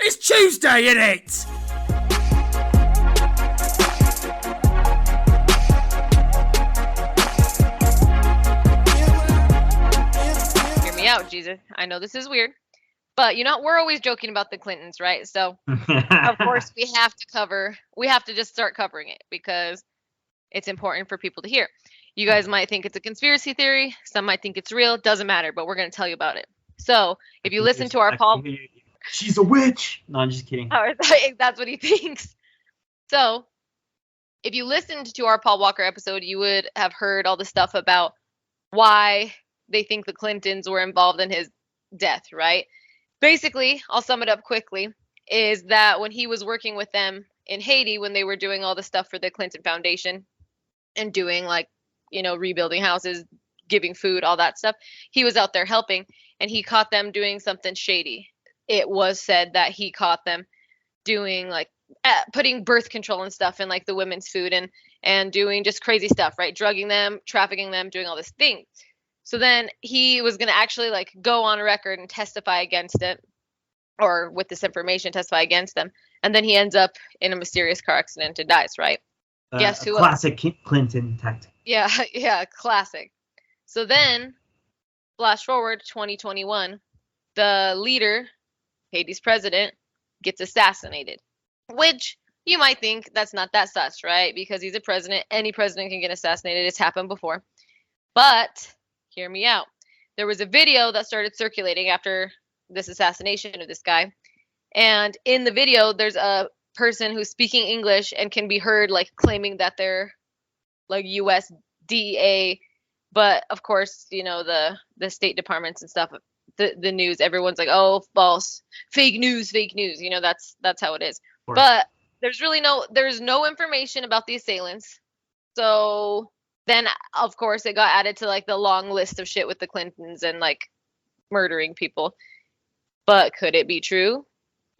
It's Tuesday, innit? Hear me out, Jesus. I know this is weird, but we're always joking about the Clintons, right? So, of course, we have to just start covering it because it's important for people to hear. You guys might think it's a conspiracy theory. Some might think it's real. Doesn't matter, but we're going to tell you about it. So, if you listen to our Paul... She's a witch! No, I'm just kidding. That's what he thinks. So, if you listened to our Paul Walker episode, you would have heard all the stuff about why they think the Clintons were involved in his death, right? Basically, I'll sum it up quickly, is that when he was working with them in Haiti, when they were doing all the stuff for the Clinton Foundation and doing rebuilding houses, giving food, all that stuff, he was out there helping and he caught them doing something shady. It was said that he caught them doing putting birth control and stuff in the women's food and doing just crazy stuff, right? Drugging them, trafficking them, doing all this thing. So then he was going to actually go on record and testify against it, or with this information testify against them. And then he ends up in a mysterious car accident and dies, right? Guess who? Classic Clinton tactic. Yeah, classic. So then, flash forward 2021, the leader, Haiti's president, gets assassinated. Which you might think that's not that sus, right? Because he's a president. Any president can get assassinated. It's happened before. But hear me out. There was a video that started circulating after this assassination of this guy. And in the video, there's a person who's speaking English and can be heard claiming that they're US DEA. But of course, the State Departments and stuff, the news, everyone's like, oh, false, fake news. That's how it is. But there's no information about the assailants. So then, of course, it got added to the long list of shit with the Clintons and murdering people. But could it be true?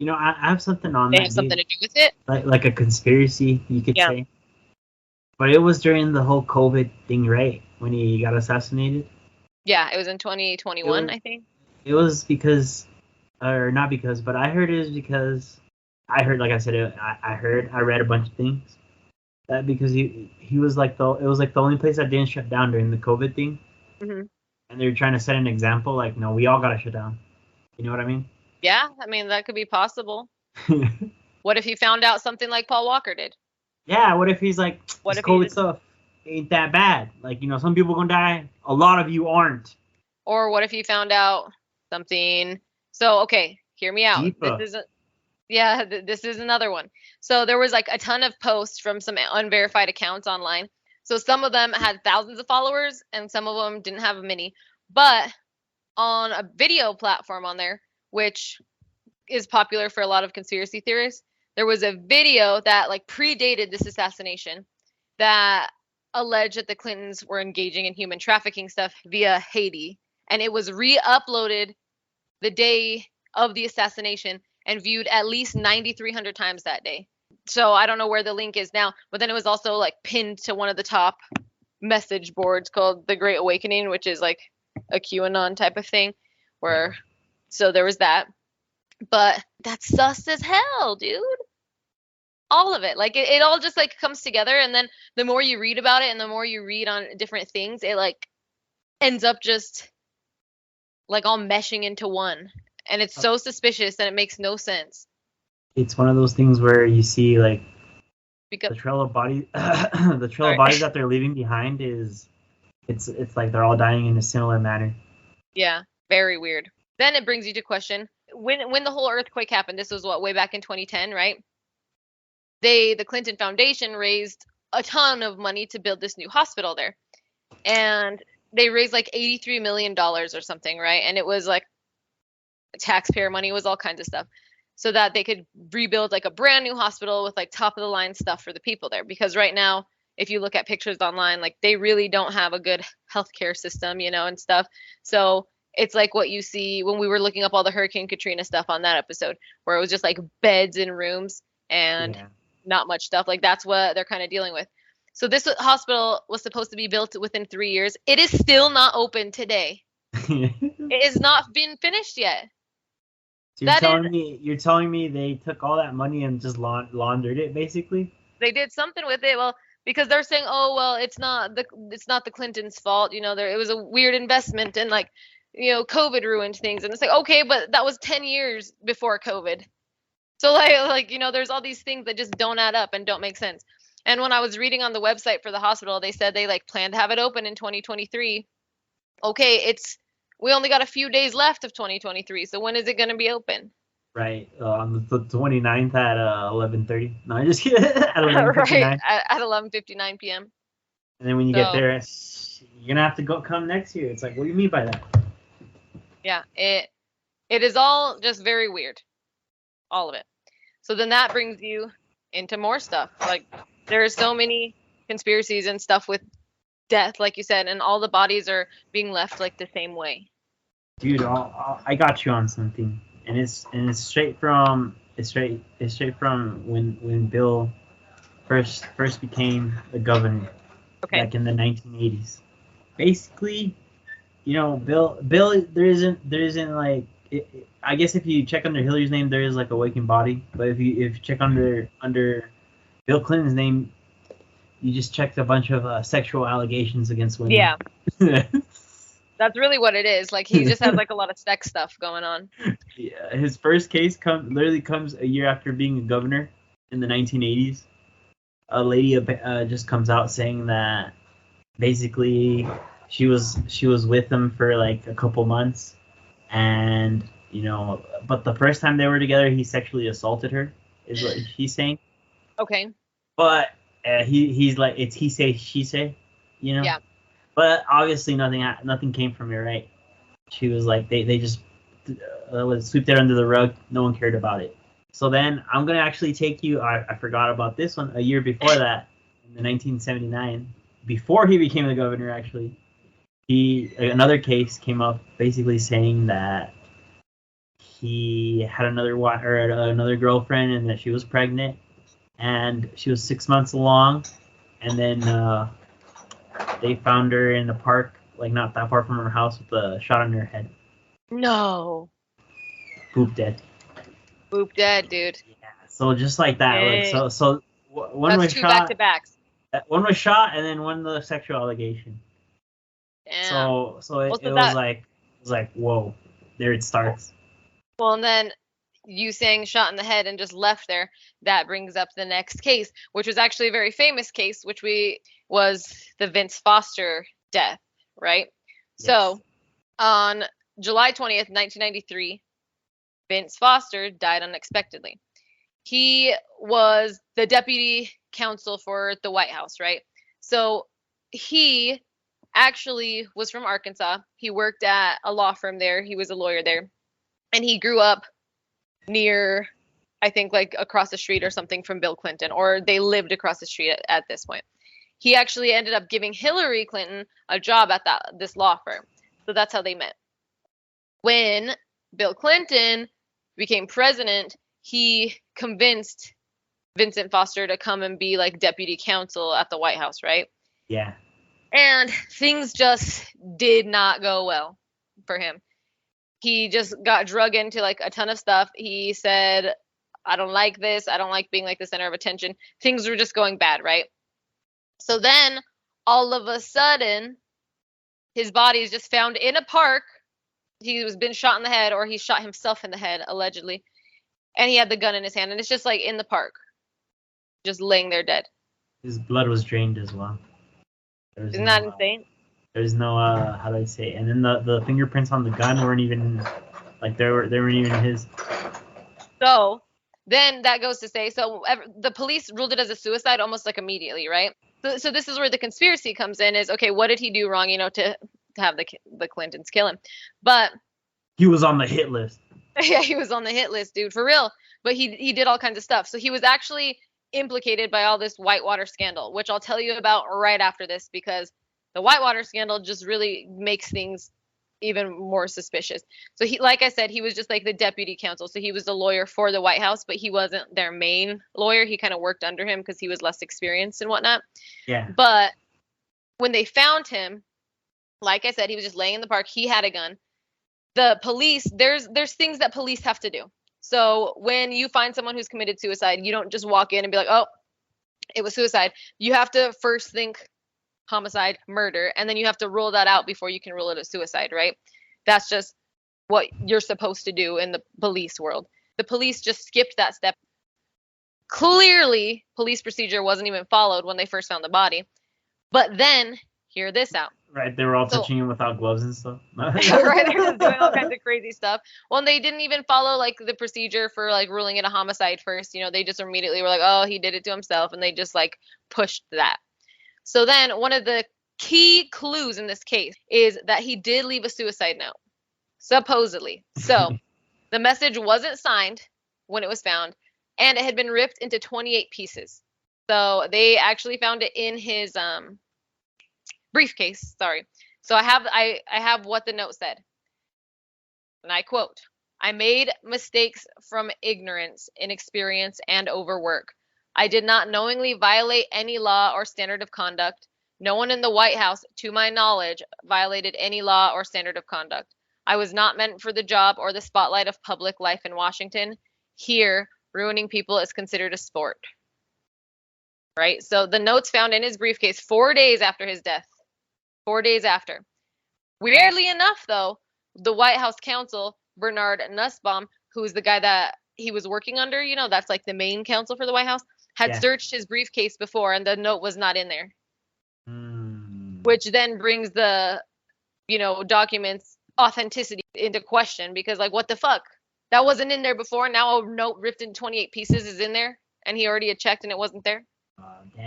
I have something on they that. Have something to do with it? Like a conspiracy, you could say. But it was during the whole COVID thing, right? When he got assassinated? Yeah, it was in 2021, I think. It was because, or not because, but I heard it was because, I read a bunch of things. That because he was it was the only place that didn't shut down during the COVID thing. Mm-hmm. And they were trying to set an example, no, we all got to shut down. You know what I mean? Yeah, that could be possible. What if he found out something like Paul Walker did? Yeah, what if he's like, this COVID stuff ain't that bad? Some people gonna die, a lot of you aren't. Or what if he found out something? So, okay, hear me out. Deepa. This is another one. So there was a ton of posts from some unverified accounts online. So some of them had thousands of followers and some of them didn't have many. But on a video platform on there, which is popular for a lot of conspiracy theorists, there was a video that predated this assassination that alleged that the Clintons were engaging in human trafficking stuff via Haiti. And it was re-uploaded the day of the assassination and viewed at least 9,300 times that day. So I don't know where the link is now, but then it was also pinned to one of the top message boards called The Great Awakening, which is a QAnon type of thing. So there was that. But that's sus as hell, dude. All of it. It all just comes together, and then the more you read about it and the more you read on different things, it ends up just all meshing into one. And it's so suspicious that it makes no sense. It's one of those things where you see the trail of bodies that they're leaving behind is it's they're all dying in a similar manner. Yeah, very weird. Then it brings you to question when the whole earthquake happened. This was way back in 2010, right? The Clinton Foundation raised a ton of money to build this new hospital there, and they raised $83 million or something, right? And it was taxpayer money, was all kinds of stuff, so that they could rebuild a brand new hospital with top of the line stuff for the people there. Because right now, if you look at pictures online, they really don't have a good healthcare system, and stuff. So it's what you see when we were looking up all the Hurricane Katrina stuff on that episode, where it was just beds in rooms and not much stuff. That's what they're kind of dealing with. So this hospital was supposed to be built within 3 years. It is still not open today. It has not been finished yet. So That is, you're telling me they took all that money and just laundered it, basically? they did something with it. Well, because they're saying, oh well, it's not the Clintons' fault. It was a weird investment, and like, COVID ruined things. And it's like, okay, but that was 10 years before COVID. So there's all these things that just don't add up and don't make sense. And when I was reading on the website for the hospital, they said they like plan to have it open in 2023. Okay, we only got a few days left of 2023. So when is it going to be open? Right, on the 29th at 11:30. No, I just kidding. At 11:59. Right, at 11:59 p.m. And then when you get there, you're gonna have to come next year. It's like, what do you mean by that? Yeah, it is all just very weird, all of it. So then that brings you into more stuff. Like there are so many conspiracies and stuff with death, like you said, and all the bodies are being left like the same way. Dude, I got you on something, and it's straight from when Bill first became the governor. Okay. Back in the 1980s. Basically, Bill, there isn't like, I guess if you check under Hillary's name, there is like a waking body. But if you check under Bill Clinton's name, you just checked a bunch of sexual allegations against women. Yeah. That's really what it is. Like he just has like a lot of sex stuff going on. Yeah, his first case literally comes a year after being a governor in the 1980s. A lady just comes out saying that basically she was with him for like a couple months, and but the first time they were together, he sexually assaulted her, is what she's saying. Okay. But he's like, it's he say she say, Yeah. But obviously nothing came from it, right? She was like, they just swept it under the rug. No one cared about it. So then I'm going to actually take you, I forgot about this one, a year before that, in the 1979, before he became the governor, actually, another case came up basically saying that he had another girlfriend and that she was pregnant, and she was 6 months along, and then they found her in the park, like not that far from her house, with a shot on her head. No. Boop dead. Boop dead, dude. Yeah, so just like that, Dang. like so one That's was two shot, back-to-backs. one was shot, and then one the sexual allegation. Damn. So it was like whoa, there it starts. Well, and then you saying shot in the head and just left there, that brings up the next case, which was actually a very famous case, which was the Vince Foster death, right? Yes. So on July 20th, 1993, Vince Foster died unexpectedly. He was the deputy counsel for the White House, right? So he actually was from Arkansas. He worked at a law firm there. He was a lawyer there. And he grew up near, I think, like across the street or something from Bill Clinton, or they lived across the street at this point. He actually ended up giving Hillary Clinton a job at this law firm. So that's how they met. When Bill Clinton became president, he convinced Vincent Foster to come and be like deputy counsel at the White House, right? Yeah. And things just did not go well for him. He just got drug into like a ton of stuff. He said, I don't like this. I don't like being like the center of attention. Things were just going bad, right? So then all of a sudden, his body is just found in a park. He was been shot in the head, or he shot himself in the head, allegedly. And he had the gun in his hand, and it's just like in the park, just laying there dead. His blood was drained as well. Isn't that insane? There's no how do I say it? And then the fingerprints on the gun weren't even like they weren't even his. So then that goes to say, so the police ruled it as a suicide almost like immediately, right? So this is where the conspiracy comes in, is okay, what did he do wrong, to have the Clintons kill him? But he was on the hit list. Yeah, he was on the hit list, dude, for real. But he did all kinds of stuff. So he was actually implicated by all this Whitewater scandal, which I'll tell you about right after this, because the Whitewater scandal just really makes things even more suspicious. So he, like I said, he was just like the deputy counsel. So he was the lawyer for the White House, but he wasn't their main lawyer. He kind of worked under him because he was less experienced and whatnot. Yeah. But when they found him, like I said, he was just laying in the park. He had a gun. the police, there's things that police have to do. So when you find someone who's committed suicide, you don't just walk in and be like, oh, it was suicide. You have to first think homicide, murder, and then you have to rule that out before you can rule it a suicide, right? That's just what you're supposed to do in the police world. The police just skipped that step. Clearly, police procedure wasn't even followed when they first found the body. But then, hear this out. Right, they were all So- touching him without gloves and stuff. Right, they're just doing all kinds of crazy stuff. Well, they didn't even follow like the procedure for like ruling it a homicide first. You know, they just immediately were like, oh, he did it to himself, and they just like pushed that. So then one of the key clues in this case is that he did leave a suicide note, supposedly. So the message wasn't signed when it was found, and it had been ripped into 28 pieces. So they actually found it in his briefcase. Sorry. So I have what the note said. And I quote, I made mistakes from ignorance, inexperience, and overwork. I did not knowingly violate any law or standard of conduct. No one in the White House, to my knowledge, violated any law or standard of conduct. I was not meant for the job or the spotlight of public life in Washington. Here, ruining people is considered a sport. Right? So the notes found in his briefcase 4 days after his death. 4 days after. Weirdly enough, though, the White House counsel, Bernard Nussbaum, who's the guy that he was working under, you know, that's like the main counsel for the White House, had searched his briefcase before and the note was not in there. Which then brings the, you know, documents authenticity into question because, like, what the fuck? That wasn't in there before. Now a note ripped in 28 pieces is in there and he already had checked and it wasn't there.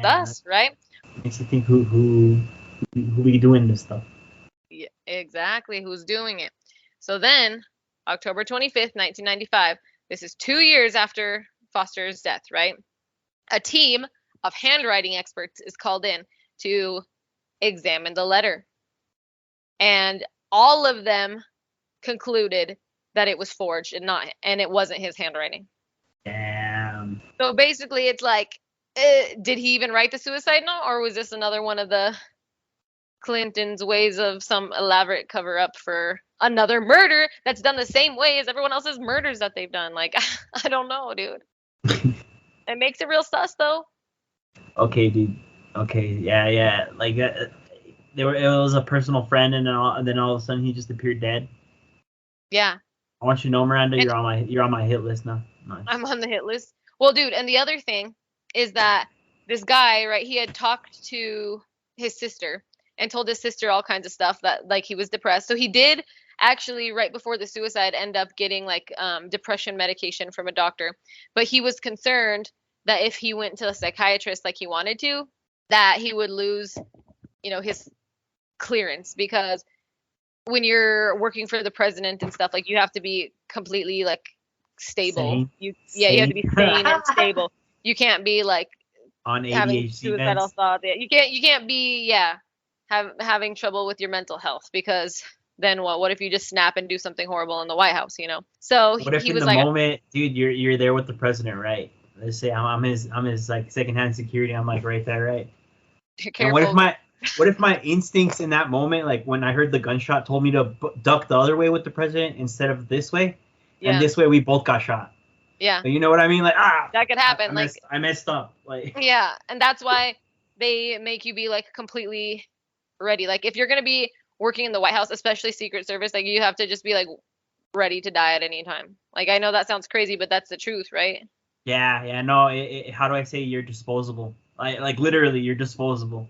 Thus, right? Makes you think who be doing this stuff. Yeah, exactly. Who's doing it? So then, October 25th, 1995, this is 2 years after Foster's death, right? A team of handwriting experts is called in to examine the letter. And all of them concluded that it was forged and it wasn't his handwriting. Damn. So basically, it's like, did he even write the suicide note, or was this another one of the Clinton's ways of some elaborate cover up for another murder that's done the same way as everyone else's murders that they've done? Like, I don't know, dude. It makes it real sus, though. Okay, dude. Okay, yeah. Like, it was a personal friend, and then all of a sudden he just appeared dead. Yeah. I want you to know, Miranda, you're on my hit list now. Nice. I'm on the hit list. Well, dude, and the other thing is that this guy, right, he had talked to his sister and told his sister all kinds of stuff that, like, he was depressed. So he did actually, right before the suicide, end up getting, like, depression medication from a doctor. But he was concerned that if he went to a psychiatrist like he wanted to, that he would lose, you know, his clearance. Because when you're working for the president and stuff, like, you have to be completely, like, stable. You have to be sane and stable. You can't be, like, on having ADHD suicidal meds. thoughts. You can't be having trouble with your mental health, because then what if you just snap and do something horrible in the White House, you know? So What if he in was the like, moment, dude, you're there with the president, right? Let's say I'm his like secondhand security. I'm like right there, right? And what if my instincts in that moment, like when I heard the gunshot, told me to duck the other way with the president instead of this way, and this way we both got shot. Yeah. So you know what I mean? Like, that could happen. I messed up. Like, yeah, and that's why they make you be, like, completely ready. Like, if you're gonna be working in the White House, especially Secret Service, like, you have to just be, like, ready to die at any time. Like, I know that sounds crazy, but that's the truth, right? Yeah, no. How do I say you're disposable? Like literally, you're disposable.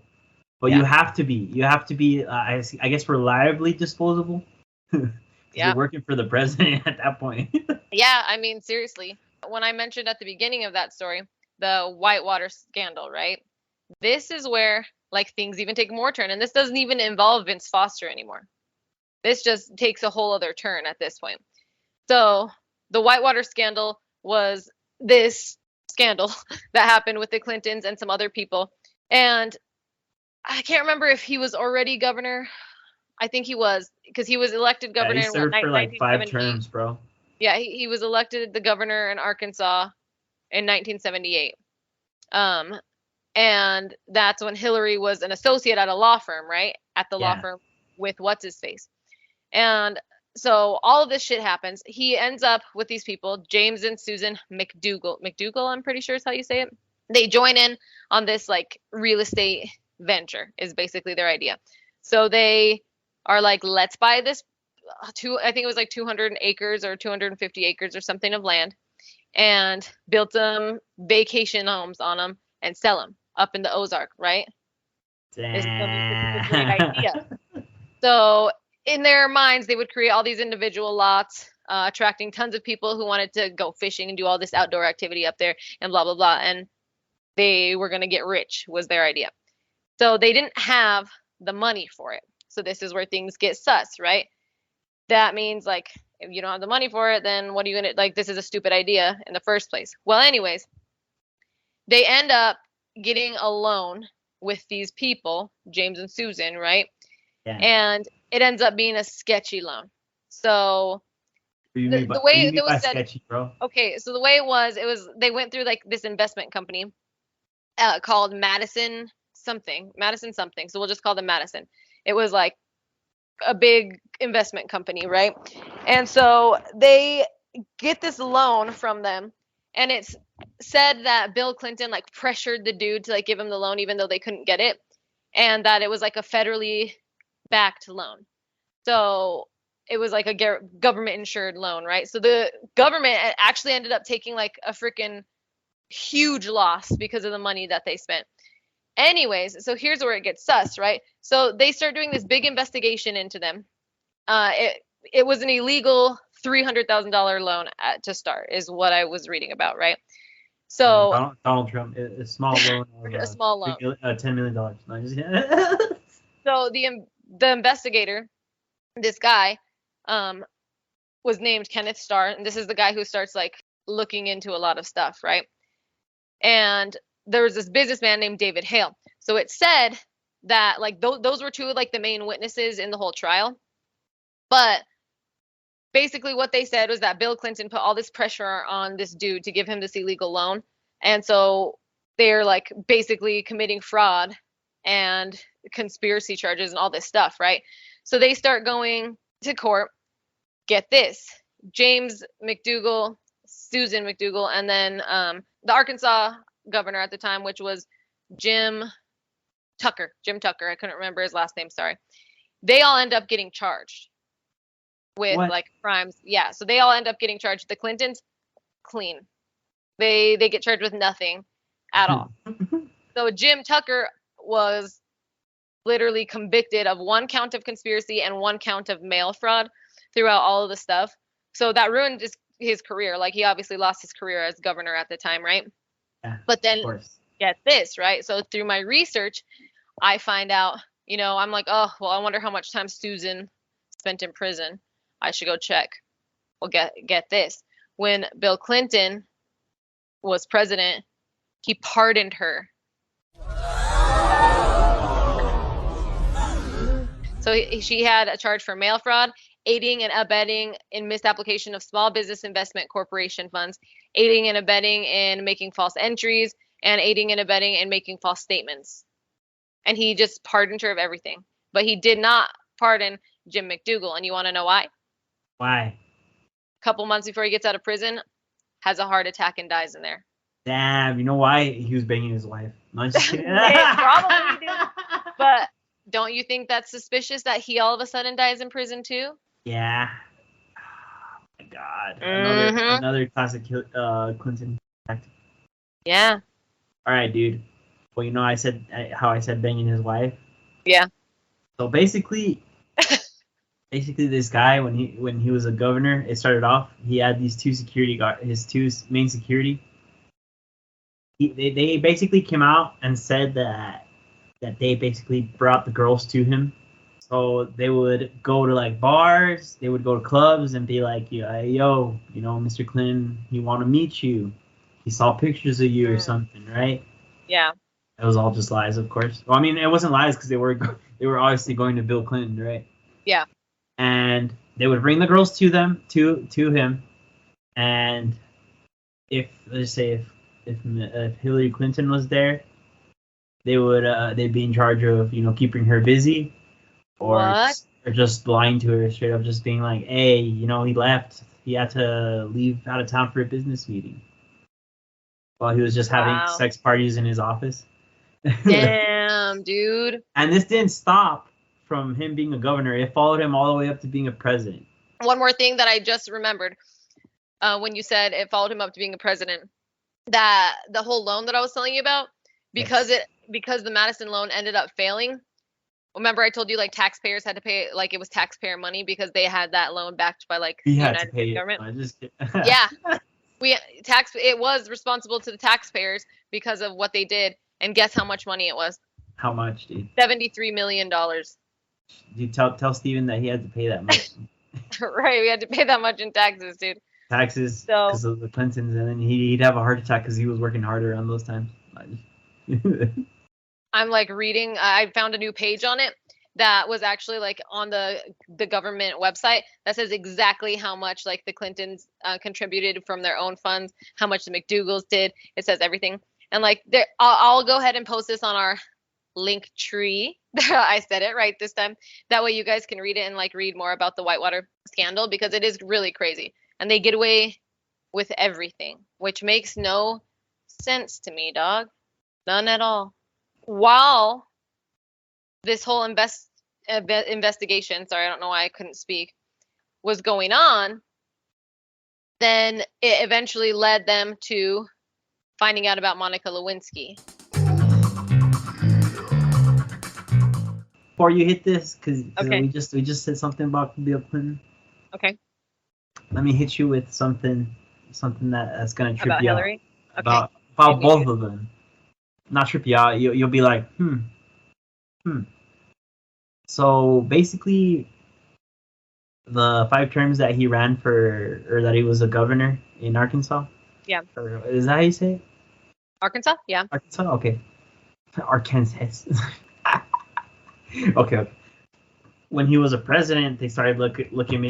But you have to be. I guess reliably disposable. You're working for the president at that point. Yeah, I mean, seriously. When I mentioned at the beginning of that story, the Whitewater scandal, right? This is where, like, things even take more turn, and this doesn't even involve Vince Foster anymore. This just takes a whole other turn at this point. So the Whitewater scandal was this scandal that happened with the Clintons and some other people. And I can't remember if he was already governor. I think he was, because he was elected governor he served for like 5 terms, bro. Yeah, he was elected the governor in Arkansas in 1978. And that's when Hillary was an associate at a law firm, right? At the law firm with what's-his-face. And so all of this shit happens. He ends up with these people, James and Susan McDougal. McDougal, I'm pretty sure is how you say it. They join in on this like real estate venture is basically their idea. So they are like, let's buy this I think it was like 200 acres or 250 acres or something of land, and built some vacation homes on them and sell them up in the Ozark, right? This is a great idea. So in their minds, they would create all these individual lots, attracting tons of people who wanted to go fishing and do all this outdoor activity up there and blah, blah, blah. And they were going to get rich was their idea. So they didn't have the money for it. So this is where things get sus, right? That means like, if you don't have the money for it, then what are you going to, like, this is a stupid idea in the first place. Well, anyways, they end up getting a loan with these people, James and Susan, right? Yeah. And it ends up being a sketchy loan. So the way it was said, sketchy, bro? Okay, so the way it was they went through like this investment company called Madison something. So we'll just call them Madison. It was like a big investment company, right? And so they get this loan from them, and it's said that Bill Clinton like pressured the dude to like give him the loan even though they couldn't get it, and that it was like a federally backed loan. So it was like a government insured loan, right? So the government actually ended up taking like a freaking huge loss because of the money that they spent. Anyways, so here's where it gets sus, right? So they start doing this big investigation into them. It was an illegal $300,000 loan to start, is what I was reading about, right? So Donald Trump, a small loan, of, a small loan, $10 million. So the investigator, this guy, was named Kenneth Starr, and this is the guy who starts like looking into a lot of stuff, right? And there was this businessman named David Hale. So it said that like those were two of like the main witnesses in the whole trial. But basically what they said was that Bill Clinton put all this pressure on this dude to give him this illegal loan. And so they're like basically committing fraud and conspiracy charges and all this stuff, right? So they start going to court. Get this, James McDougal, Susan McDougal, and then the Arkansas governor at the time, which was Jim Tucker. I couldn't remember his last name, sorry. They all end up getting charged with like crimes. Yeah, so they all end up getting charged. The Clintons, clean. They get charged with nothing at all. So Jim Tucker was literally convicted of 1 count of conspiracy and 1 count of mail fraud throughout all of the stuff. So that ruined his career. Like he obviously lost his career as governor at the time, right? Yeah, but then get this, right? So through my research, I find out, I'm like, oh, well, I wonder how much time Susan spent in prison. I should go check. Well, get this. When Bill Clinton was president, he pardoned her. So she had a charge for mail fraud, aiding and abetting in misapplication of small business investment corporation funds, aiding and abetting in making false entries, and aiding and abetting in making false statements. And he just pardoned her of everything. But he did not pardon Jim McDougal. And you want to know why? Why? A couple months before he gets out of prison, has a heart attack and dies in there. Damn, you know why? He was banging his wife. No, just kidding. Probably did. But don't you think that's suspicious that he all of a sudden dies in prison too? Yeah. Oh my God. Another classic Clinton tactic. Yeah. All right, dude. Well, I said how I said banging his wife. Yeah. So basically, this guy when he was a governor, it started off. He had these 2 security guards, his 2 main security. They basically came out and said that they basically brought the girls to him. So they would go to like bars, they would go to clubs and be like, yo, Mr. Clinton, he want to meet you. He saw pictures of you or something, right? Yeah. It was all just lies, of course. Well, I mean, it wasn't lies because they were obviously going to Bill Clinton, right? Yeah. And they would bring the girls to him, and if let's say if Hillary Clinton was there, they'd be in charge of keeping her busy, What? or just lying to her straight up, just being like, hey, he left. He had to leave out of town for a business meeting while he was just having Wow. sex parties in his office. Damn, dude. And this didn't stop from him being a governor. It followed him all the way up to being a president. One more thing that I just remembered when you said it followed him up to being a president, that the whole loan that I was telling you about, because the Madison loan ended up failing. Remember I told you like taxpayers had to pay, like it was taxpayer money because they had that loan backed by like the United States government. I just Yeah. It was responsible to the taxpayers because of what they did, and guess how much money it was? How much, dude? $73 million. You tell Steven that he had to pay that much. Right, we had to pay that much in taxes, dude. Taxes because of the Clintons, and then he'd have a heart attack because he was working harder on those times. I'm like reading. I found a new page on it that was actually like on the government website that says exactly how much like the Clintons contributed from their own funds, how much the McDougalls did. It says everything, and like I'll go ahead and post this on our link tree. I said it right this time. That way you guys can read it and like read more about the Whitewater scandal, because it is really crazy, and they get away with everything, which makes no sense to me, dog. None at all. While this whole investigation, sorry, I don't know why I couldn't speak, was going on, then it eventually led them to finding out about Monica Lewinsky. Before you hit this, because Okay. we just said something about Bill Clinton. Okay. Let me hit you with something that's gonna trip About you Hillary? out. Okay. About both of them. Not trip you out. You'll be like, So basically, the 5 terms that he ran for, or that he was a governor in Arkansas. Yeah. Or, is that how you say it? Arkansas? Yeah. Arkansas? Okay. Arkansas. Okay. When he was a president, they started looking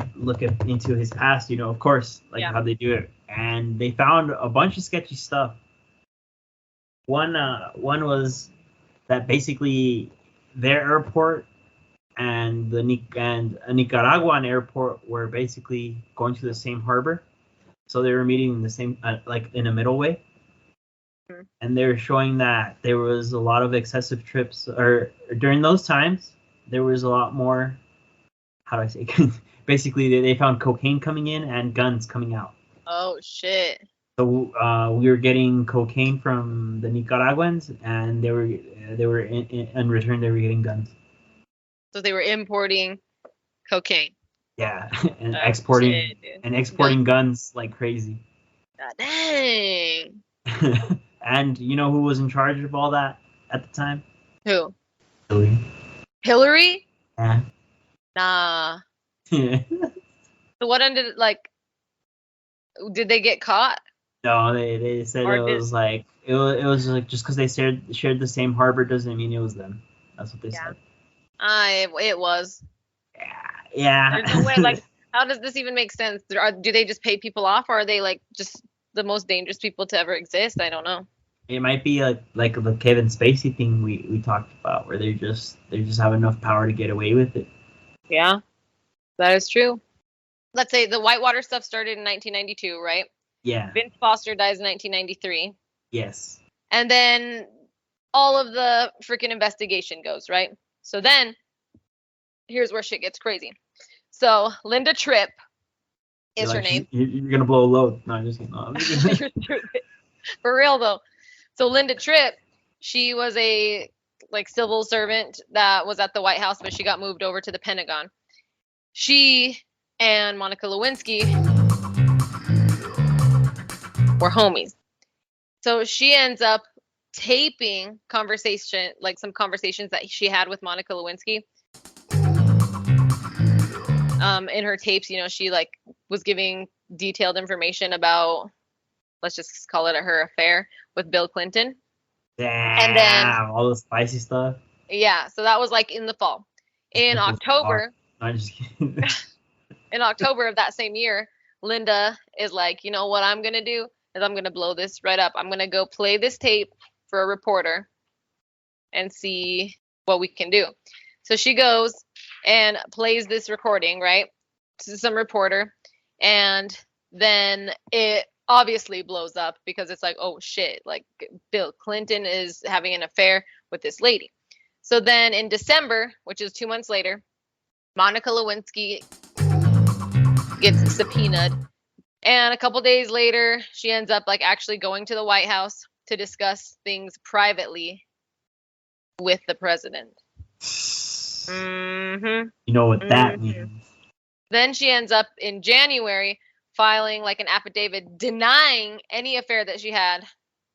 into his past, of course, how they do it. And they found a bunch of sketchy stuff. One was that basically their airport and a Nicaraguan airport were basically going to the same harbor, so they were meeting in the same in a middle way. Mm-hmm. And they were showing that there was a lot of excessive trips, or during those times there was a lot more. How do I say? Basically, they found cocaine coming in and guns coming out. Oh shit. So we were getting cocaine from the Nicaraguans, and they were in return they were getting guns. So they were importing cocaine. Yeah, and exporting guns like crazy. God dang. And you know who was in charge of all that at the time? Who? Hillary. Yeah. Nah. So what ended did they get caught? No, they said it was like just because they shared the same harbor doesn't mean it was them. That's what they said. It was. Yeah. There's no way. How does this even make sense? Do they just pay people off, or are they just the most dangerous people to ever exist? I don't know. It might be like the Kevin Spacey thing we talked about, where they just have enough power to get away with it. Yeah, that is true. Let's say the Whitewater stuff started in 1992, right? Yeah. Vince Foster dies in 1993. Yes. And then all of the freaking investigation goes, right? So then, here's where shit gets crazy. So Linda Tripp is her name. You're gonna blow a load. No, I'm just kidding. No, You're stupid. For real though. So Linda Tripp, she was a civil servant that was at the White House, but she got moved over to the Pentagon. She and Monica Lewinsky were homies. So she ends up taping some conversations that she had with Monica Lewinsky. In her tapes, she was giving detailed information about, let's just call it her affair with Bill Clinton. Damn, and then all the spicy stuff. Yeah, so that was in the fall. In October, I'm just kidding. In October of that same year, Linda is like, you know what I'm gonna do is I'm gonna blow this right up. I'm gonna go play this tape for a reporter and see what we can do. So she goes and plays this recording, right, to some reporter, and then it obviously blows up because it's like, oh shit, like Bill Clinton is having an affair with this lady. So then in December, which is 2 months later, Monica Lewinsky gets subpoenaed, and a couple days later, she ends up like actually going to the White House to discuss things privately with the president. Mm-hmm. You know what that means. Then she ends up in January filing like an affidavit denying any affair that she had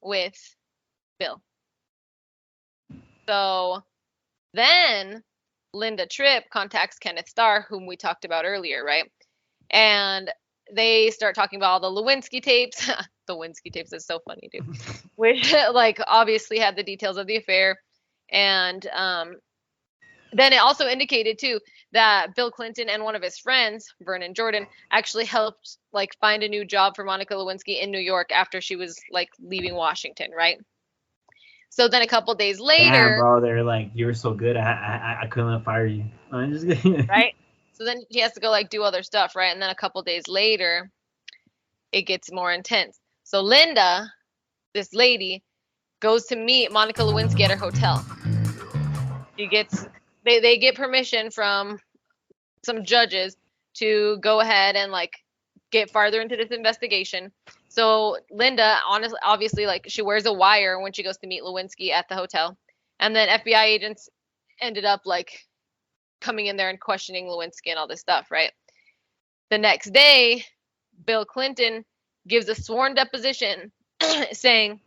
with Bill. So then Linda Tripp contacts Kenneth Starr, whom we talked about earlier, right? And they start talking about all the Lewinsky tapes. The Lewinsky tapes is so funny, dude. Which like obviously had the details of the affair. And then it also indicated too that Bill Clinton and one of his friends, Vernon Jordan, actually helped like find a new job for Monica Lewinsky in New York after she was like leaving Washington, right? So then a couple days later, damn, bro, they're like, you're so good, I couldn't fire you. I'm just kidding. Right? So then he has to go like do other stuff, right? And then a couple days later, it gets more intense. So Linda, this lady, goes to meet Monica Lewinsky at her hotel. They get permission from some judges to go ahead and like get farther into this investigation. So Linda, obviously, like she wears a wire when she goes to meet Lewinsky at the hotel, and then FBI agents ended up like coming in there and questioning Lewinsky and all this stuff, right? The next day, Bill Clinton gives a sworn deposition saying,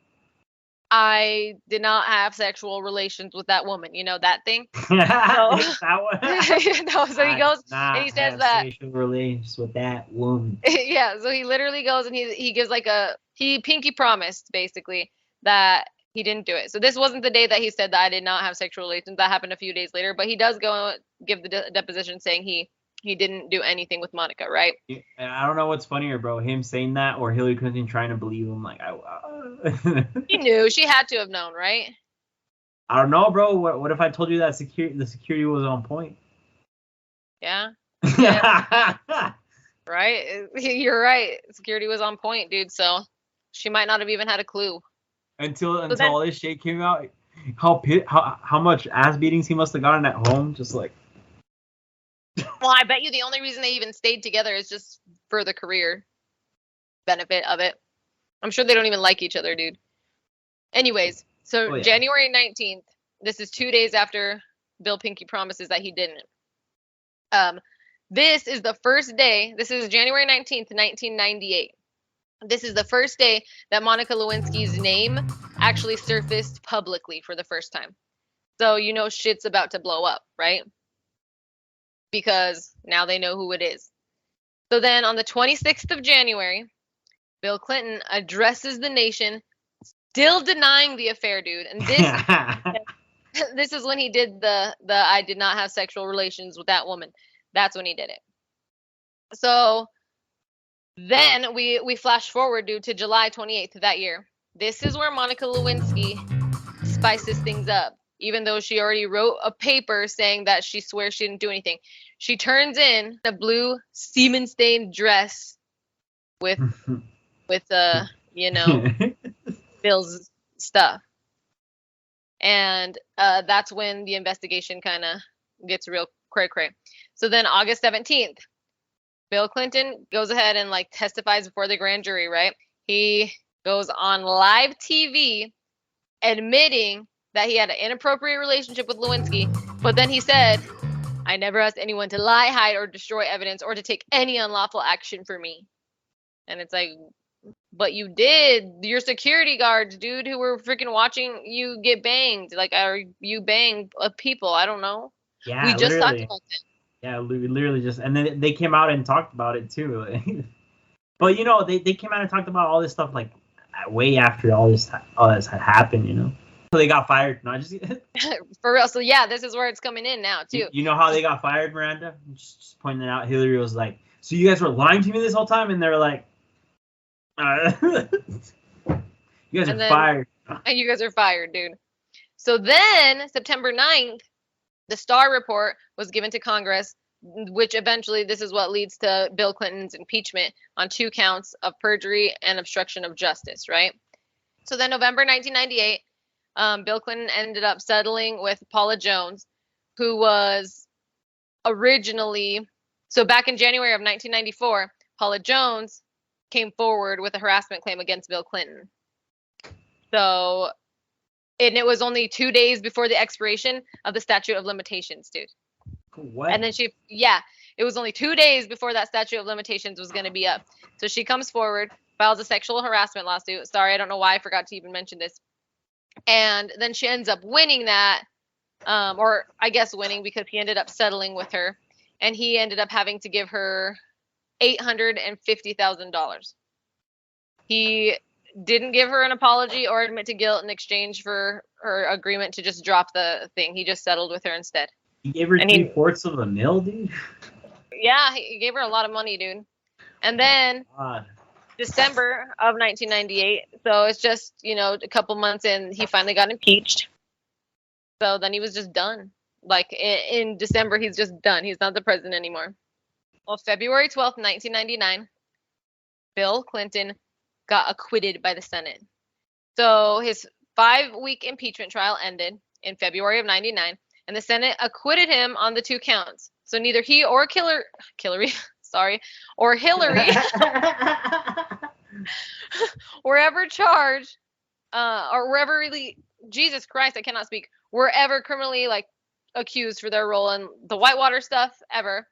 I did not have sexual relations with that woman. You know that thing? That one. No, so he goes and he says that sexual relations with that woman. yeah, so he literally goes and he gives like he pinky promised basically that he didn't do it. So this wasn't the day that he said that I did not have sexual relations. That happened a few days later, but he does go give the deposition saying he didn't do anything with Monica, right? I don't know what's funnier, bro, him saying that or Hillary Clinton trying to believe him. Like, She knew. She had to have known, right? I don't know, bro. What if I told you that the security was on point? Yeah. Yeah. Right? You're right. Security was on point, dude. So she might not have even had a clue. Until all this shit came out, how much ass beatings he must have gotten at home, just like. Well, I bet you the only reason they even stayed together is just for the career benefit of it. I'm sure they don't even like each other, dude. Anyways, so yeah. January 19th, this is 2 days after Bill Pinky promises that he didn't. This is the first day, this is January 19th, 1998. This is the first day that Monica Lewinsky's name actually surfaced publicly for the first time. So you know shit's about to blow up, right? Because now they know who it is. So then on the 26th of January, Bill Clinton addresses the nation, still denying the affair, dude. And this is when he did the I did not have sexual relations with that woman. That's when he did it. So then we flash forward, dude, to July 28th of that year. This is where Monica Lewinsky spices things up. Even though she already wrote a paper saying that she swears she didn't do anything. She turns in a blue semen-stained dress with Bill's stuff. And that's when the investigation kind of gets real cray-cray. So then August 17th, Bill Clinton goes ahead and like testifies before the grand jury, right? He goes on live TV admitting that he had an inappropriate relationship with Lewinsky, but then he said, I never asked anyone to lie, hide, or destroy evidence or to take any unlawful action for me. And it's like, but you did. Your security guards, dude, who were freaking watching you get banged. Like, or you bang people. I don't know. Yeah, we just talked about that. Yeah, we literally just, and then they came out and talked about it too. But you know, they came out and talked about all this stuff like way after all this had happened, you know. So they got fired. No, just for real. So yeah, this is where it's coming in now too. You know how they got fired, Miranda? Just pointing it out. Hillary was like, "So you guys were lying to me this whole time?" And they're like, "You guys are fired." And you guys are fired, dude. So then September 9th, The Starr report was given to Congress, which eventually this is what leads to Bill Clinton's impeachment on 2 counts of perjury and obstruction of justice, right? So then November 1998, Bill Clinton ended up settling with Paula Jones, who was originally, so back in January of 1994, Paula Jones came forward with a harassment claim against Bill Clinton. So, and it was only 2 days before the expiration of the statute of limitations, dude. What? And then it was only 2 days before that statute of limitations was going to be up. So she comes forward, files a sexual harassment lawsuit. Sorry, I don't know why I forgot to even mention this. And then she ends up winning that, or I guess winning because he ended up settling with her. And he ended up having to give her $850,000. He didn't give her an apology or admit to guilt in exchange for her agreement to just drop the thing. He just settled with her instead. He gave her 3/4 of a mil, dude? Yeah, he gave her a lot of money, dude. And then December of 1998, so it's just, a couple months in, he finally got impeached. So then he was just done. Like, in December, he's just done. He's not the president anymore. Well, February 12th, 1999, Bill Clinton got acquitted by the Senate. So his 5-week impeachment trial ended in February of 99, and the Senate acquitted him on the 2 counts. So neither he or Hillary were ever charged, or were ever really, Jesus Christ, I cannot speak, were ever criminally, accused for their role in the Whitewater stuff ever.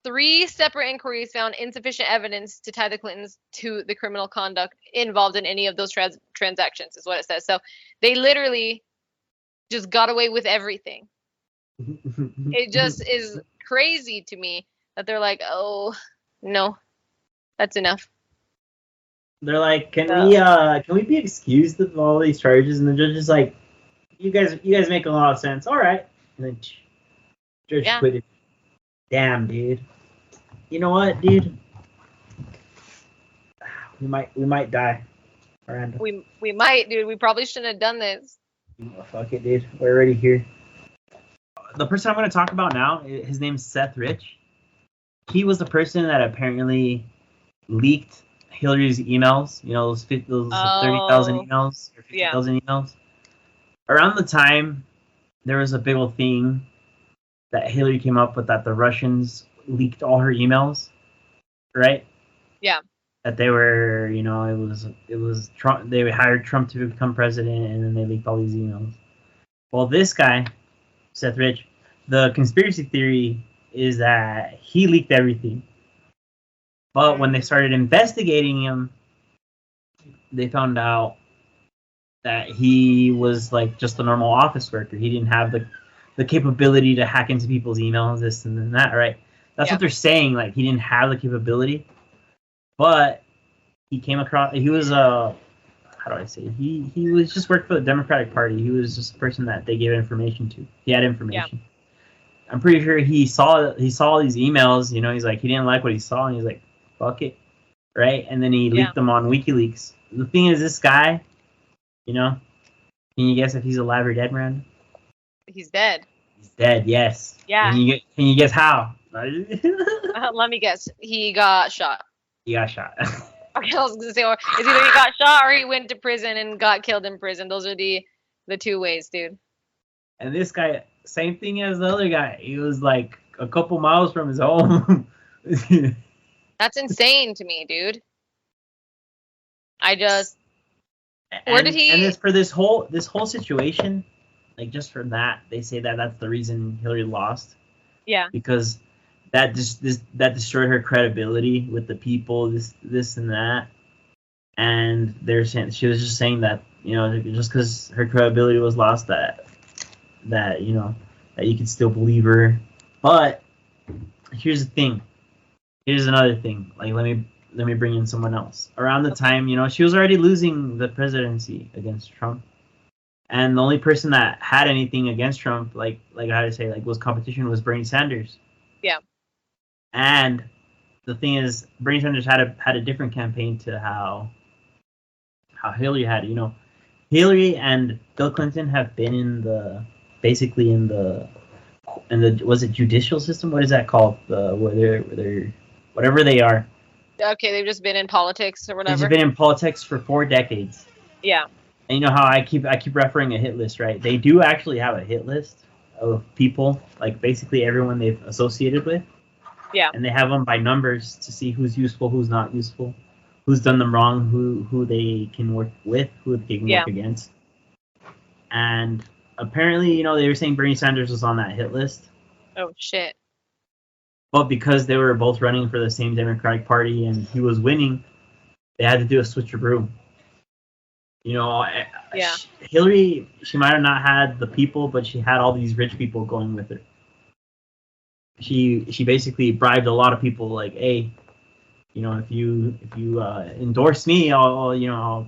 3 separate inquiries found insufficient evidence to tie the Clintons to the criminal conduct involved in any of those transactions, is what it says. So they literally just got away with everything. It just is crazy to me that they're like, oh, no, that's enough. They're like, can we be excused of all these charges? And the judge is like, you guys make a lot of sense. All right. And then judge quit. Damn, dude. You know what, dude? We might die. Miranda. We might, dude. We probably shouldn't have done this. Oh, fuck it, dude. We're already here. The person I'm going to talk about now, his name's Seth Rich. He was the person that apparently leaked Hillary's emails. Those 30,000 emails or 50,000 emails. Around the time, there was a big old thing that Hillary came up with, that the Russians leaked all her emails, right? Yeah. That they were, it was Trump. They hired Trump to become president, and then they leaked all these emails. Well, this guy, Seth Rich, the conspiracy theory is that he leaked everything. But when they started investigating him, they found out that he was just a normal office worker. He didn't have the capability to hack into people's emails, this and that, right? That's what they're saying. He didn't have the capability, but he came across. He was how do I say? He was just worked for the Democratic Party. He was just a person that they gave information to. He had information. Yeah. I'm pretty sure he saw these emails. He's like, he didn't like what he saw, and he's like, fuck it, right? And then he leaked them on WikiLeaks. The thing is, this guy, can you guess if he's alive or dead, Miranda? He's dead. He's dead, yes. Yeah. Can you guess how? Let me guess. He got shot. He got shot. Okay, I was going to say, it's either he got shot or he went to prison and got killed in prison. Those are the 2 ways, dude. And this guy, same thing as the other guy. He was a couple miles from his home. That's insane to me, dude. Where did he? And for this whole situation, just for that, they say that that's the reason Hillary lost. Yeah. Because that destroyed her credibility with the people, this and that. And they're saying, she was just saying that, just because her credibility was lost, that you could still believe her. But here's the thing. Here's another thing. Let me bring in someone else. Around the time, she was already losing the presidency against Trump. And the only person that had anything against Trump, was competition, was Bernie Sanders. Yeah. And the thing is, Bernie Sanders had a different campaign to how Hillary had. Hillary and Bill Clinton have been in the basically in the was it judicial system? What is that called? Where they're whatever they are. Okay, they've just been in politics or They've whatever. been in politics for 4 decades. Yeah. And you know how I keep referring a hit list, right? They do actually have a hit list of people, like basically everyone they've associated with. Yeah. And they have them by numbers to see who's useful, who's not useful, who's done them wrong, who they can work with, who they can work against. And apparently, you know, they were saying Bernie Sanders was on that hit list. Oh shit. But because they were both running for the same Democratic Party and he was winning, they had to do a switcheroo. You know, Hillary, she might have not had the people, but she had all these rich people going with her. She basically bribed a lot of people, like, hey, you know, if you endorse me, you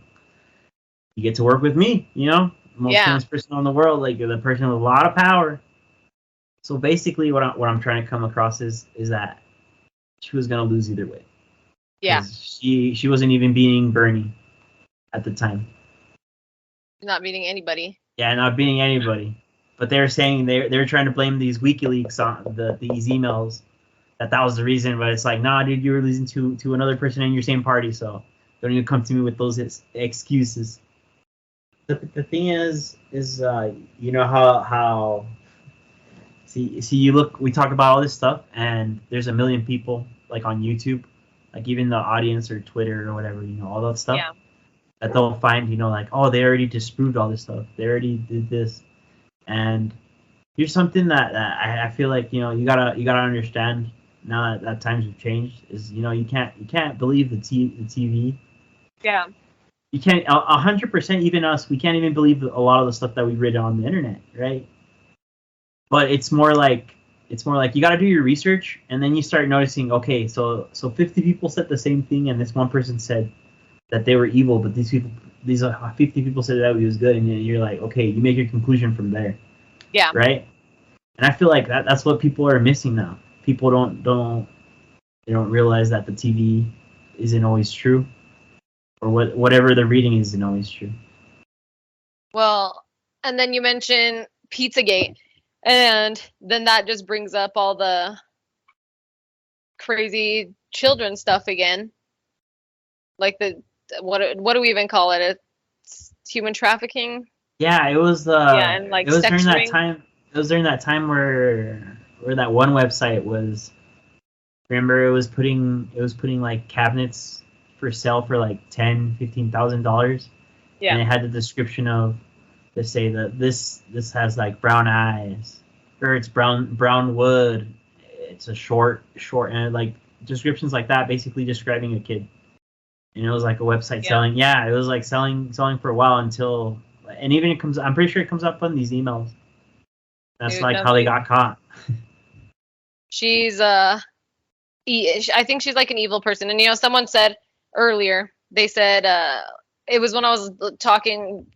get to work with me. You know, most famous person in the world, like the person with a lot of power. So basically, what I'm trying to come across is that she was gonna lose either way. Yeah. She wasn't even beating Bernie at the time. Not beating anybody. Yeah, not beating anybody. But they're saying they're trying to blame these WikiLeaks on these emails that was the reason. But it's like, nah, dude, you were losing to another person in your same party, so don't even come to me with those excuses. The thing is you know how see you look, we talk about all this stuff and there's a million people like on YouTube, like even the audience or Twitter or whatever, you know, all that stuff. Yeah. That they'll find, you know, like, oh, they already disproved all this stuff. They already did this. And here's something that I feel like, you know, you gotta understand now that times have changed is, you know, you can't believe the TV. Yeah. You can't 100%. Even us, we can't even believe a lot of the stuff that we read on the internet, right? But it's more like you got to do your research, and then you start noticing, okay, so 50 people said the same thing, and this one person said that they were evil, but these 50 people said that he was good, and you're like, okay, you make your conclusion from there. Yeah. Right. And I feel like that's what people are missing now. People don't realize that the TV isn't always true, or whatever they're reading isn't always true. Well, and then you mention Pizzagate, and then that just brings up all the crazy children stuff again. Like what do we even call it? It's human trafficking. Yeah, it was. And like it was sex during ring. that time. It was during that time where that one website was. Remember, it was putting like cabinets for sale for like $10,000-$15,000. Yeah. And it had the description of, to say that this has like brown eyes, or it's brown wood. It's a short, and like descriptions like that, basically describing a kid. And it was like a website selling. Yeah, it was like selling for a while until, and even it comes. I'm pretty sure it comes up on these emails. That's Dude, like how they got caught. She's I think she's like an evil person. And you know, someone said earlier, they said it was when I was talking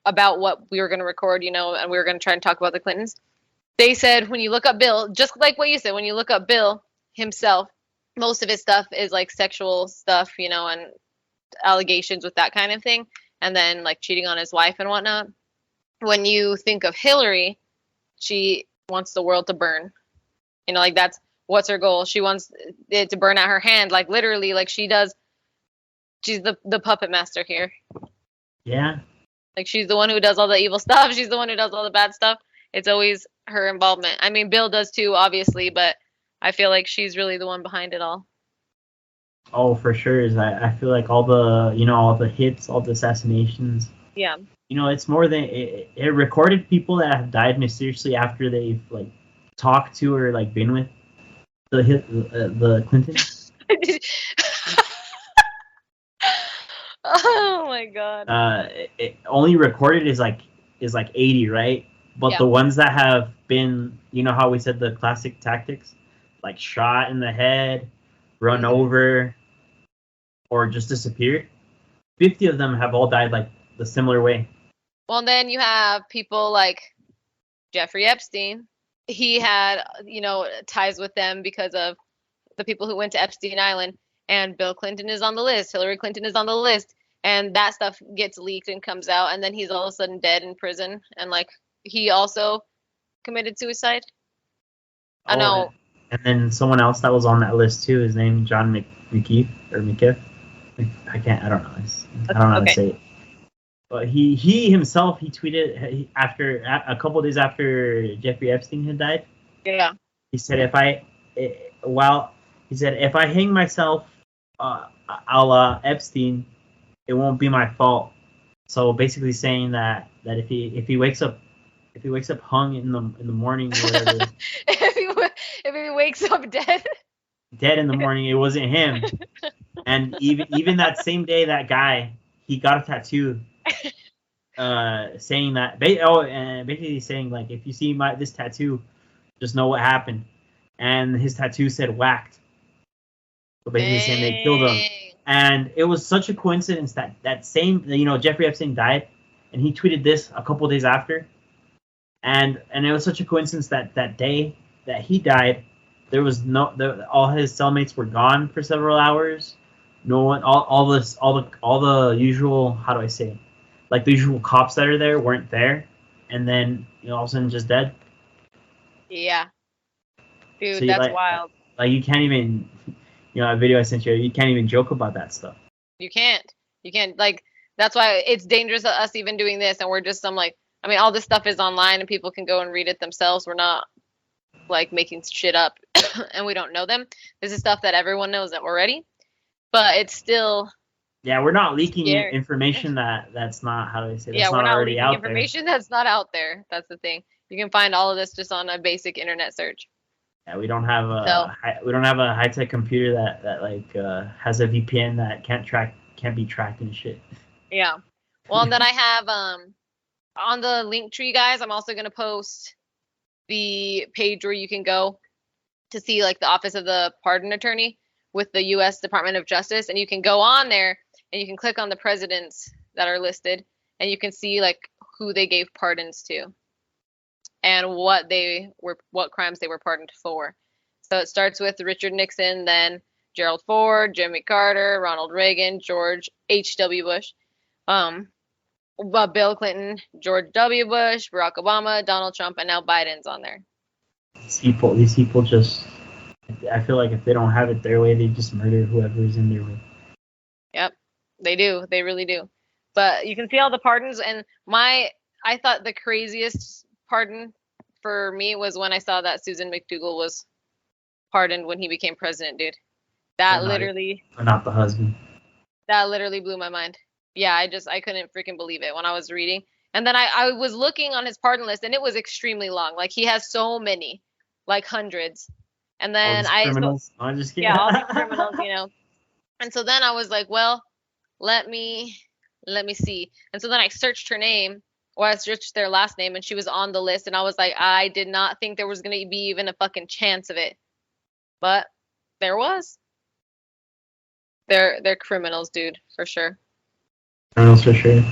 about what we were going to record, you know, and we were going to try and talk about the Clintons. They said when you look up Bill, just like what you said, when you look up Bill himself, most of his stuff is like sexual stuff, you know, and allegations with that kind of thing, and then like cheating on his wife and whatnot. When you think of Hillary, she wants the world to burn. You know, like that's what's her goal. She wants it to burn out her hand, like literally, like she does. She's the puppet master here. Yeah. Like she's the one who does all the evil stuff. She's the one who does all the bad stuff. It's always her involvement. I mean, Bill does too, obviously, but I feel like she's really the one behind it all. Oh, for sure. I feel like all the hits, all the assassinations. Yeah. You know, it's more than it recorded people that have died mysteriously after they've like talked to or like been with the Clintons. Oh my god. It only recorded is like 80, right? But the ones that have been, you know how we said the classic tactics, like shot in the head, run over, or just disappeared. 50 of them have all died like the similar way. Well, and then you have people like Jeffrey Epstein. He had, you know, ties with them because of the people who went to Epstein Island. And Bill Clinton is on the list. Hillary Clinton is on the list. And that stuff gets leaked and comes out. And then he's all of a sudden dead in prison. And like he also committed suicide. Oh, No. and then someone else that was on that list too. His name John McKeith or McKiff. I can't. I don't know. I don't know how to Okay. say it. But he himself he tweeted after a couple of days after Jeffrey Epstein had died. Yeah. He said if I hang myself, a la Epstein, it won't be my fault. So basically saying that if he wakes up hung in the morning or whatever, if he wakes up dead. dead in the morning, it wasn't him. And even that same day, that guy he got a tattoo, saying that and basically saying like if you see this tattoo, just know what happened. And his tattoo said whacked. So basically saying they killed him. And it was such a coincidence that same, Jeffrey Epstein died, and he tweeted this a couple days after. And it was such a coincidence that day that he died, there was all his cellmates were gone for several hours. No one, all the usual, how do I say it? Like the usual cops that are there weren't there, and then all of a sudden just dead. Yeah. Dude, So that's wild. Like you can't even, a video I sent you, you can't even joke about that stuff. You can't. Like, that's why it's dangerous us even doing this, and we're just all this stuff is online and people can go and read it themselves. We're not like making shit up and we don't know them. This is stuff that everyone knows already, but it's still. Yeah, we're not leaking information that's not, how do I say, that's we're not already leaking out information that's not out there. That's the thing. You can find all of this just on a basic internet search. Yeah, we don't have a high tech computer that has a VPN that can't be tracked and shit. Yeah. Well, and then I have on the link tree, guys, I'm also gonna post the page where you can go to see like the Office of the Pardon Attorney with the U.S. Department of Justice, and you can go on there and you can click on the presidents that are listed, and you can see like who they gave pardons to and what crimes they were pardoned for. So it starts with Richard Nixon, then Gerald Ford, Jimmy Carter, Ronald Reagan, George H.W. Bush, Bill Clinton, George W. Bush, Barack Obama, Donald Trump, and now Biden's on there. These people just, I feel like if they don't have it their way, they just murder whoever's in their way. Yep, they do. They really do. But you can see all the pardons, and I thought the craziest pardon for me was when I saw that Susan McDougal was pardoned when he became president, dude. That literally. Not the husband. That literally blew my mind. Yeah, I couldn't freaking believe it when I was reading. And then I was looking on his pardon list, and it was extremely long. Like, he has so many, like hundreds. And then criminals. I'm just kidding. Yeah, all these criminals, And so then I was like, well, let me see. And so then I searched her name, or I searched their last name, and she was on the list. And I was like, I did not think there was going to be even a fucking chance of it. But there was. They're criminals, dude, for sure. Criminals for sure.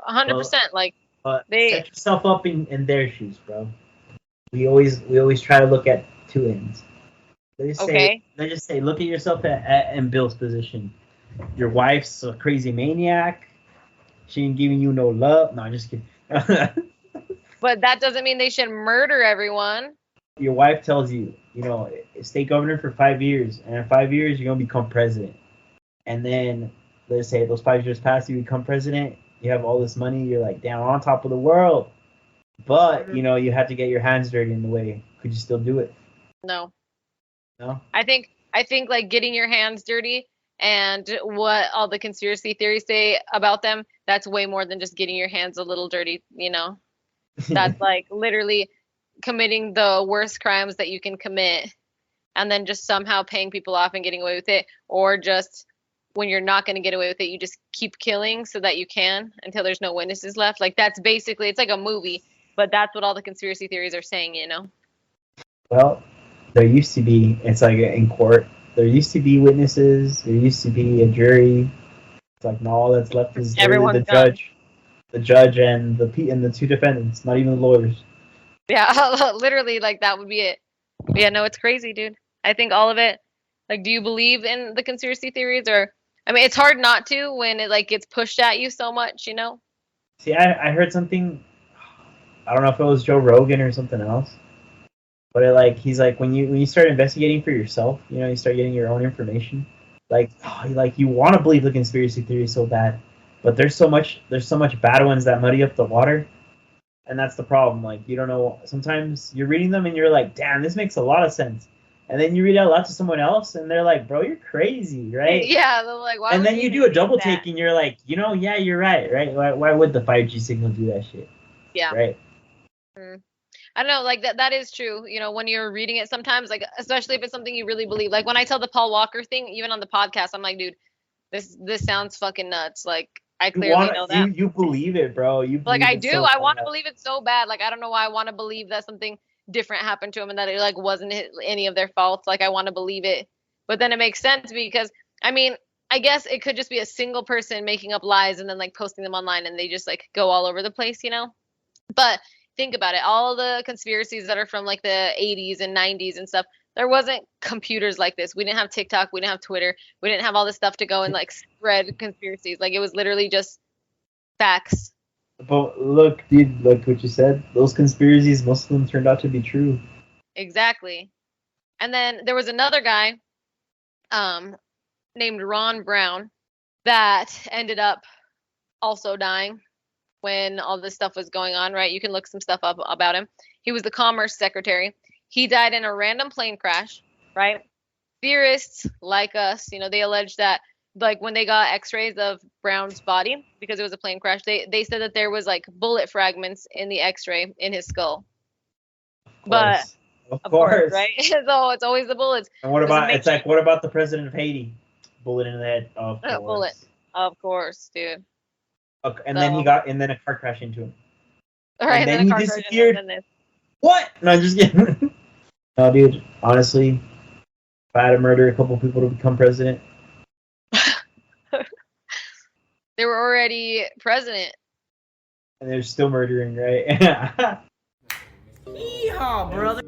100%. But set yourself up in their shoes, bro. We always try to look at two ends. Let's just say, look at yourself in Bill's position. Your wife's a crazy maniac. She ain't giving you no love. No, I'm just kidding. But that doesn't mean they should murder everyone. Your wife tells you, stay governor for 5 years, and in 5 years you're gonna become president. And then let's say those 5 years pass, you become president. You have all this money. You're like, damn, on top of the world. But you have to get your hands dirty in the way. Could you still do it? No. No. I think like getting your hands dirty and what all the conspiracy theories say about them, that's way more than just getting your hands a little dirty. That's like literally committing the worst crimes that you can commit, and then just somehow paying people off and getting away with it, or just when you're not going to get away with it, you just keep killing so that you can until there's no witnesses left. Like, that's basically, it's like a movie, but that's what all the conspiracy theories are saying, Well, there used to be, it's like in court, there used to be witnesses, there used to be a jury. It's like, no, all that's left is the judge and the two defendants, not even the lawyers. Yeah, literally, like, that would be it. But yeah, no, it's crazy, dude. I think all of it, like, do you believe in the conspiracy theories? Or, I mean, it's hard not to when it, like, gets pushed at you so much, See, I heard something, I don't know if it was Joe Rogan or something else, but he's like when you start investigating for yourself, you start getting your own information. You want to believe the conspiracy theory so bad, but there's so much bad ones that muddy up the water, and that's the problem. Like you don't know. Sometimes you're reading them and you're like, damn, this makes a lot of sense, and then you read it out loud to someone else, and they're like, bro, you're crazy, right? Yeah, they're like, why? And would then you even do a think double that? take, and you're like, yeah, you're right? Why would the 5G signal do that shit? Yeah. Right. I don't know, like that is true. When you're reading it sometimes, like especially if it's something you really believe. Like when I tell the Paul Walker thing, even on the podcast, I'm like, dude, this sounds fucking nuts. Like I clearly know that. You believe it, bro. You Like believe I it do. so I want to bad. believe it so bad. Like I don't know why I want to believe that something different happened to him and that it like wasn't any of their fault. Like I want to believe it. But then it makes sense because I mean, I guess it could just be a single person making up lies and then like posting them online and they just like go all over the place, But think about it. All the conspiracies that are from like the 80s and 90s and stuff, there wasn't computers like this. We didn't have TikTok, we didn't have Twitter, we didn't have all this stuff to go and like spread conspiracies. Like it was literally just facts. But look, dude, look what you said. Those conspiracies, most of them turned out to be true. Exactly. And then there was another guy named Ron Brown that ended up also dying when all this stuff was going on, right? You can look some stuff up about him. He was the Commerce Secretary. He died in a random plane crash, right? Theorists like us, they allege that like when they got x-rays of Brown's body because it was a plane crash, they said that there was like bullet fragments in the x-ray in his skull. But Of of course, course, right? So it's always the bullets. And what about what about the president of Haiti? Bullet in the head. Of course. Bullet. Of course, dude. Okay, and So- then a car crashed into him. All right, And then a he car crash and disappeared. then this. What? No, I'm just kidding. No, dude. Honestly, if I had to murder a couple people to become president, They were already president. and they're still murdering, right? Yeehaw, brother.